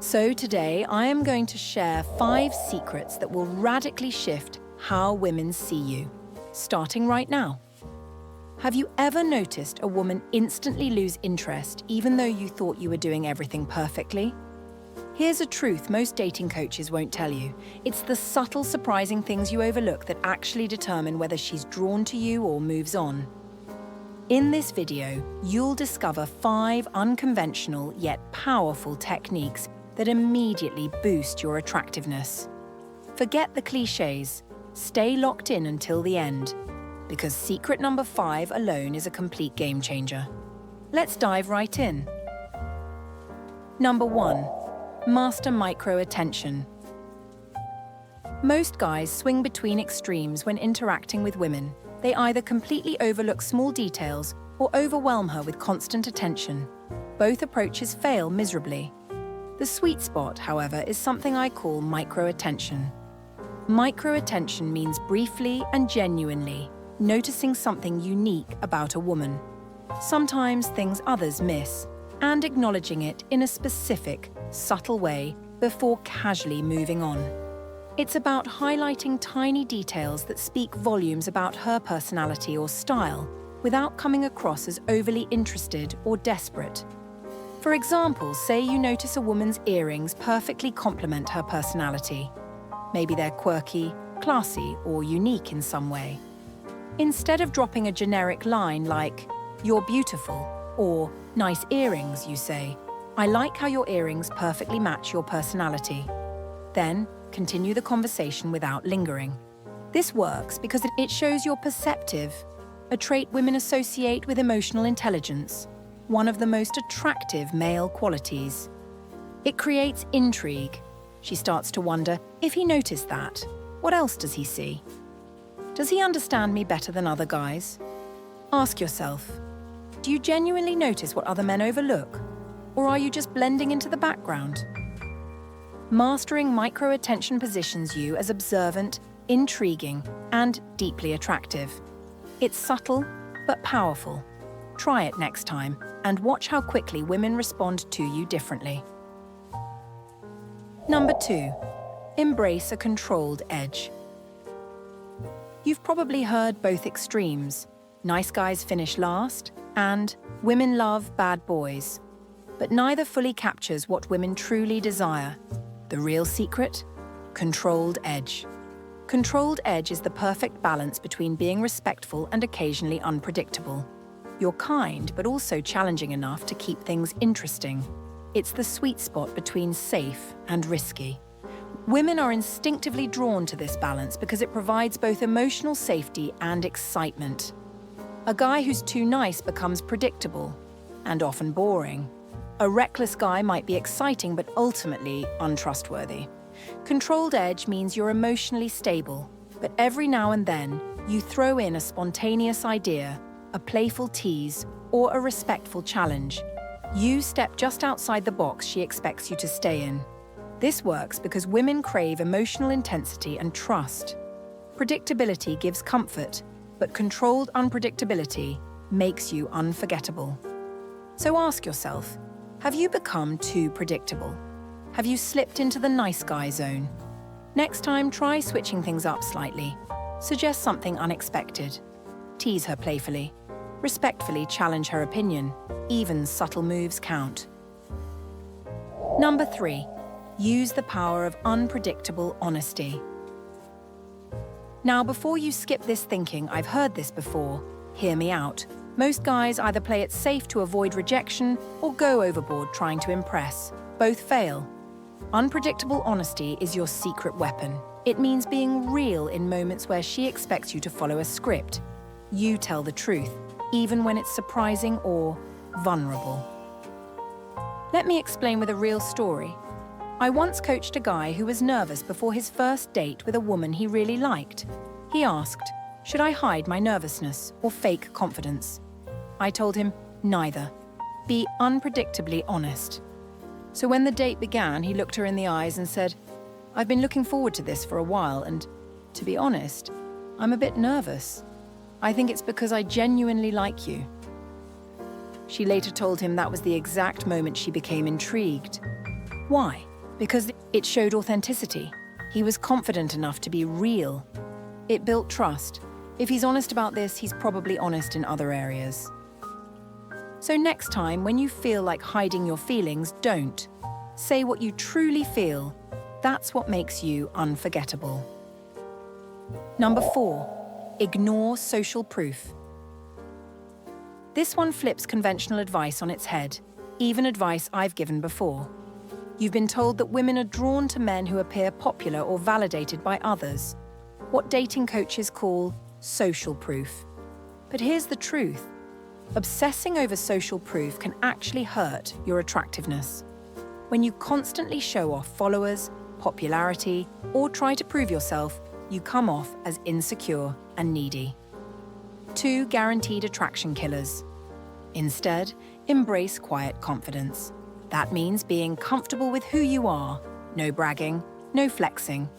So today I am going to share 5 secrets that will radically shift how women see you, starting right now. Have you ever noticed a woman instantly lose interest even though you thought you were doing everything perfectly? Here's a truth most dating coaches won't tell you. It's the subtle, surprising things you overlook that actually determine whether she's drawn to you or moves on. In this video, you'll discover 5 unconventional yet powerful techniques that immediately boost your attractiveness. Forget the cliches. Stay locked in until the end, because secret number 5 alone is a complete game changer. Let's dive right in. Number 1. Master micro-attention. Most guys swing between extremes when interacting with women. They either completely overlook small details or overwhelm her with constant attention. Both approaches fail miserably. The sweet spot, however, is something I call micro-attention. Micro-attention means briefly and genuinely noticing something unique about a woman, sometimes things others miss, and acknowledging it in a specific, subtle way before casually moving on. It's about highlighting tiny details that speak volumes about her personality or style without coming across as overly interested or desperate. For example, say you notice a woman's earrings perfectly complement her personality. Maybe they're quirky, classy, or unique in some way. Instead of dropping a generic line like, "You're beautiful," or "Nice earrings," you say, "I like how your earrings perfectly match your personality." Then, continue the conversation without lingering. This works because it shows you're perceptive, a trait women associate with emotional intelligence, one of the most attractive male qualities. It creates intrigue. She starts to wonder, if he noticed that, what else does he see? Does he understand me better than other guys? Ask yourself, do you genuinely notice what other men overlook? Or are you just blending into the background? Mastering micro-attention positions you as observant, intriguing, and deeply attractive. It's subtle, but powerful. Try it next time, and watch how quickly women respond to you differently. Number 2. Embrace a controlled edge. You've probably heard both extremes. Nice guys finish last, and women love bad boys. But neither fully captures what women truly desire. The real secret? Controlled edge. Controlled edge is the perfect balance between being respectful and occasionally unpredictable. You're kind, but also challenging enough to keep things interesting. It's the sweet spot between safe and risky. Women are instinctively drawn to this balance because it provides both emotional safety and excitement. A guy who's too nice becomes predictable and often boring. A reckless guy might be exciting but ultimately untrustworthy. Controlled edge means you're emotionally stable, but every now and then you throw in a spontaneous idea, a playful tease, or a respectful challenge. You step just outside the box she expects you to stay in. This works because women crave emotional intensity and trust. Predictability gives comfort, but controlled unpredictability makes you unforgettable. So ask yourself, have you become too predictable? Have you slipped into the nice guy zone? Next time, try switching things up slightly. Suggest something unexpected. Tease her playfully. Respectfully challenge her opinion. Even subtle moves count. Number 3. Use the power of unpredictable honesty. Now, before you skip this thinking, "I've heard this before," hear me out. Most guys either play it safe to avoid rejection or go overboard trying to impress. Both fail. Unpredictable honesty is your secret weapon. It means being real in moments where she expects you to follow a script. You tell the truth, even when it's surprising or vulnerable. Let me explain with a real story. I once coached a guy who was nervous before his first date with a woman he really liked. He asked, "Should I hide my nervousness or fake confidence?" I told him, "Neither. Be unpredictably honest." So when the date began, he looked her in the eyes and said, "I've been looking forward to this for a while, and to be honest, I'm a bit nervous. I think it's because I genuinely like you." She later told him that was the exact moment she became intrigued. Why? Because it showed authenticity. He was confident enough to be real. It built trust. If he's honest about this, he's probably honest in other areas. So next time, when you feel like hiding your feelings, don't. Say what you truly feel. That's what makes you unforgettable. Number 4, ignore social proof. This one flips conventional advice on its head, even advice I've given before. You've been told that women are drawn to men who appear popular or validated by others, what dating coaches call social proof. But here's the truth. Obsessing over social proof can actually hurt your attractiveness. When you constantly show off followers, popularity, or try to prove yourself, you come off as insecure and needy. 2 guaranteed attraction killers. Instead, embrace quiet confidence. That means being comfortable with who you are. No bragging, no flexing.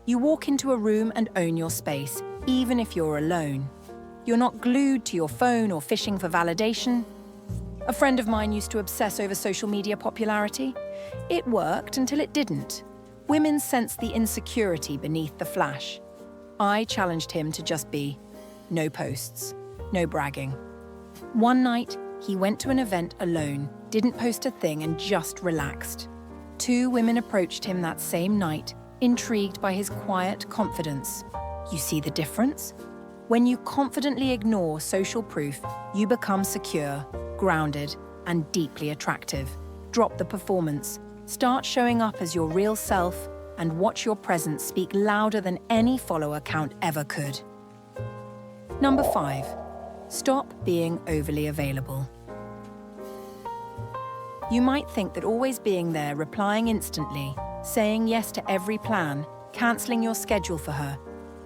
You walk into a room and own your space, even if you're alone. You're not glued to your phone or fishing for validation. A friend of mine used to obsess over social media popularity. It worked until it didn't. Women sensed the insecurity beneath the flash. I challenged him to just be. No posts, no bragging. One night, he went to an event alone, didn't post a thing and just relaxed. 2 women approached him that same night, intrigued by his quiet confidence. You see the difference? When you confidently ignore social proof, you become secure, grounded, and deeply attractive. Drop the performance. Start showing up as your real self and watch your presence speak louder than any follower count ever could. Number 5, stop being overly available. You might think that always being there, replying instantly, saying yes to every plan, cancelling your schedule for her,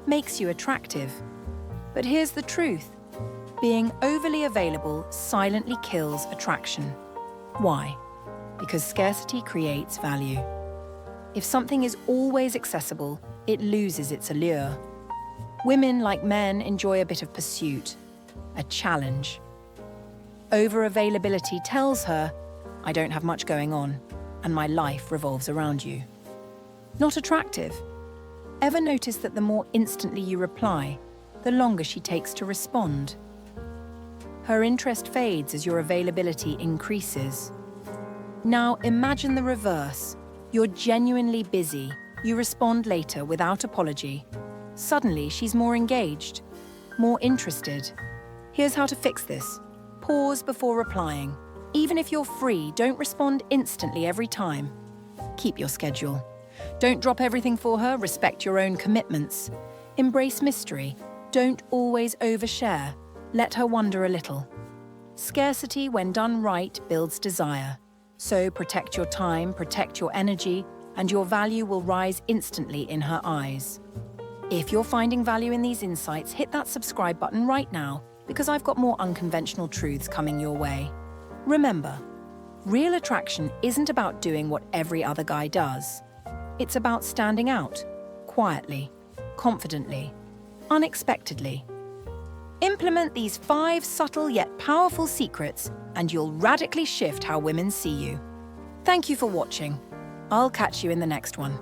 makes you attractive. But here's the truth. Being overly available silently kills attraction. Why? Because scarcity creates value. If something is always accessible, it loses its allure. Women, like men, enjoy a bit of pursuit, a challenge. Over-availability tells her, I don't have much going on, and my life revolves around you. Not attractive. Ever notice that the more instantly you reply, the longer she takes to respond? Her interest fades as your availability increases. Now imagine the reverse. You're genuinely busy. You respond later without apology. Suddenly, she's more engaged, more interested. Here's how to fix this. Pause before replying. Even if you're free, don't respond instantly every time. Keep your schedule. Don't drop everything for her, respect your own commitments. Embrace mystery. Don't always overshare. Let her wonder a little. Scarcity, when done right, builds desire. So protect your time, protect your energy, and your value will rise instantly in her eyes. If you're finding value in these insights, hit that subscribe button right now, because I've got more unconventional truths coming your way. Remember, real attraction isn't about doing what every other guy does. It's about standing out, quietly, confidently, unexpectedly. Implement these 5 subtle yet powerful secrets, and you'll radically shift how women see you. Thank you for watching. I'll catch you in the next one.